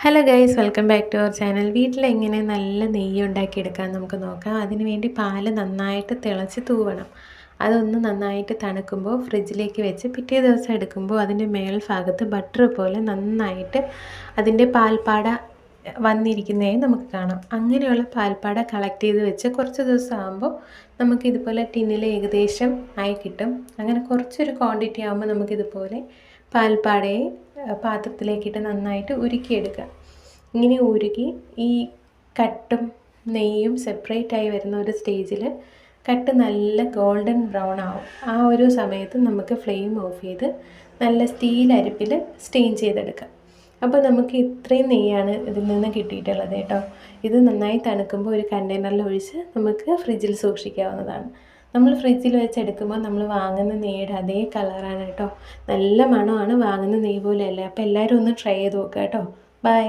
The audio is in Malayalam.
Hello guys, welcome back to our channel. വീട്ടിലെങ്ങനെ നല്ല നെയ്യ് ഉണ്ടാക്കിയെടുക്കാൻ നമുക്ക് നോക്കാം. അതിന് വേണ്ടി പാല് നന്നായിട്ട് തിളച്ച് തൂവണം. അതൊന്ന് നന്നായിട്ട് തണുക്കുമ്പോൾ ഫ്രിഡ്ജിലേക്ക് വെച്ച് പിറ്റേ ദിവസം എടുക്കുമ്പോൾ അതിൻ്റെ മേൽഭാഗത്ത് ബട്ടർ പോലെ നന്നായിട്ട് അതിൻ്റെ പാൽപ്പാട വന്നിരിക്കുന്നതായി നമുക്ക് കാണാം. അങ്ങനെയുള്ള പാൽപ്പാട കളക്ട് ചെയ്ത് വെച്ച് കുറച്ച് ദിവസം ആകുമ്പോൾ നമുക്കിതുപോലെ ടിന്നിൽ ഏകദേശം ആയി കിട്ടും. അങ്ങനെ കുറച്ചൊരു ക്വാണ്ടിറ്റി ആകുമ്പോൾ നമുക്കിതുപോലെ പാൽപ്പാടയെ പാത്രത്തിലേക്കിട്ട് നന്നായിട്ട് ഉരുക്കിയെടുക്കുക. ഇങ്ങനെ ഉരുക്കി ഈ കട്ടും നെയ്യും സെപ്പറേറ്റ് ആയി വരുന്ന ഒരു സ്റ്റേജിൽ കട്ട് നല്ല ഗോൾഡൻ ബ്രൗൺ ആവും. ആ ഒരു സമയത്ത് നമുക്ക് ഫ്ലെയിം ഓഫ് ചെയ്ത് നല്ല സ്റ്റീൽ അരിപ്പിൽ സ്റ്റെയിൻ ചെയ്തെടുക്കാം. അപ്പോൾ നമുക്ക് ഇത്രയും നെയ്യാണ് ഇതിൽ നിന്ന് കിട്ടിയിട്ടുള്ളത് കേട്ടോ. ഇത് നന്നായി തണുക്കുമ്പോൾ ഒരു കണ്ടെയ്നറിൽ ഒഴിച്ച് നമുക്ക് ഫ്രിഡ്ജിൽ സൂക്ഷിക്കാവുന്നതാണ്. നമ്മൾ ഫ്രിഡ്ജിൽ വെച്ചെടുക്കുമ്പോൾ നമ്മൾ വാങ്ങുന്ന നെയ്യുടെ അതേ കളറാണ് കേട്ടോ. നല്ല മണമാണ്, വാങ്ങുന്ന നെയ്യ് പോലെയല്ല. അപ്പോൾ എല്ലാവരും ഒന്ന് ട്രൈ ചെയ്ത് നോക്കുക കേട്ടോ. ബൈ.